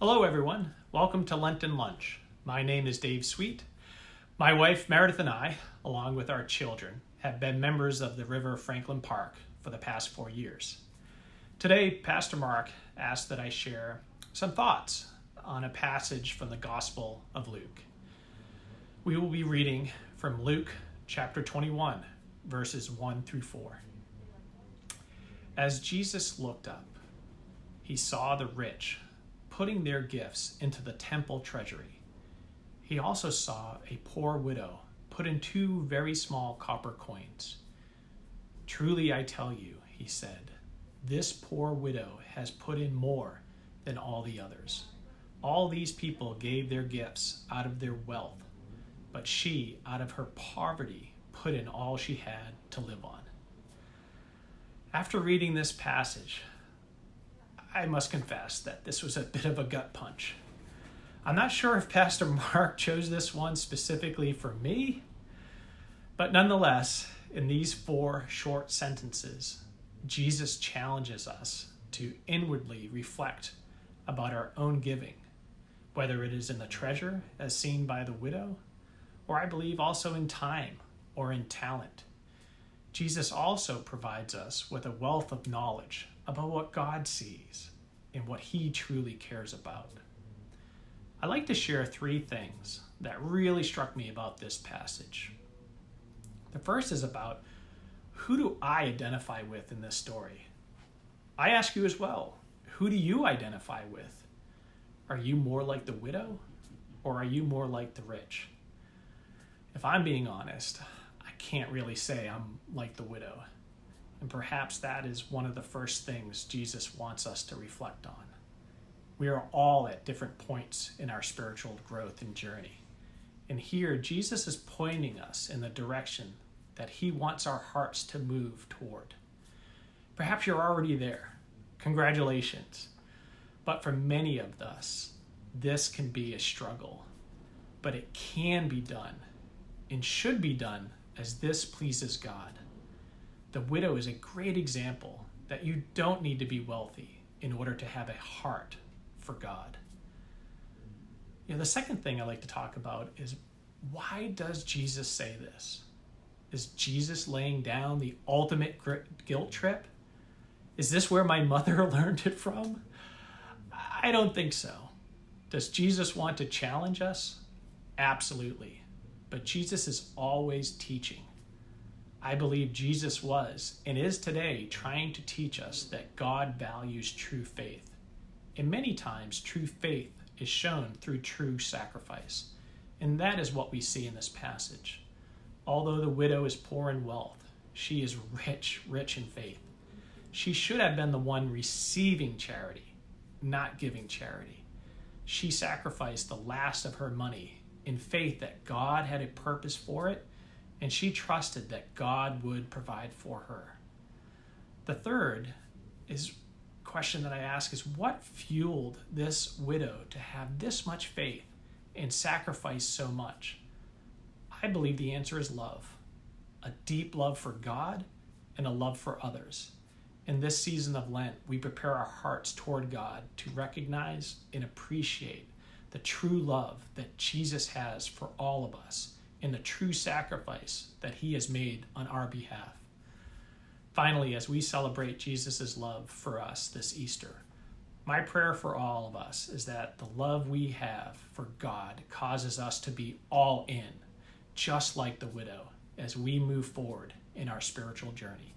Hello everyone, welcome to Lenten Lunch. My name is Dave Sweet. My wife Meredith and I, along with our children, have been members of the River Franklin Park for the past 4 years. Today, Pastor Mark asked that I share some thoughts on a passage from the Gospel of Luke. We will be reading from Luke chapter 21, verses 1 through 4. As Jesus looked up, he saw the rich putting their gifts into the temple treasury. He also saw a poor widow put in 2 very small copper coins. "Truly I tell you," he said, "this poor widow has put in more than all the others. All these people gave their gifts out of their wealth, but she, out of her poverty, put in all she had to live on." After reading this passage, I must confess that this was a bit of a gut punch. I'm not sure if Pastor Mark chose this one specifically for me, but nonetheless, in these 4 short sentences, Jesus challenges us to inwardly reflect about our own giving, whether it is in the treasure as seen by the widow, or I believe also in time or in talent. Jesus also provides us with a wealth of knowledge about what God sees and what he truly cares about. I'd like to share 3 things that really struck me about this passage. The first is about, who do I identify with in this story? I ask you as well, who do you identify with? Are you more like the widow, or are you more like the rich? If I'm being honest, I can't really say I'm like the widow. And perhaps that is one of the first things Jesus wants us to reflect on. We are all at different points in our spiritual growth and journey. And here, Jesus is pointing us in the direction that he wants our hearts to move toward. Perhaps you're already there. Congratulations. But for many of us, this can be a struggle. But it can be done and should be done as this pleases God. The widow is a great example that you don't need to be wealthy in order to have a heart for God. The second thing I like to talk about is, why does Jesus say this? Is Jesus laying down the ultimate guilt trip? Is this where my mother learned it from? I don't think so. Does Jesus want to challenge us? Absolutely. But Jesus is always teaching. I believe Jesus was and is today trying to teach us that God values true faith. And many times, true faith is shown through true sacrifice. And that is what we see in this passage. Although the widow is poor in wealth, she is rich in faith. She should have been the one receiving charity, not giving charity. She sacrificed the last of her money in faith that God had a purpose for it, and she trusted that God would provide for her. The third question that I ask is, what fueled this widow to have this much faith and sacrifice so much? I believe the answer is love. A deep love for God and a love for others. In this season of Lent, we prepare our hearts toward God to recognize and appreciate the true love that Jesus has for all of us, and the true sacrifice that he has made on our behalf. Finally, as we celebrate Jesus' love for us this Easter, my prayer for all of us is that the love we have for God causes us to be all in, just like the widow, as we move forward in our spiritual journey.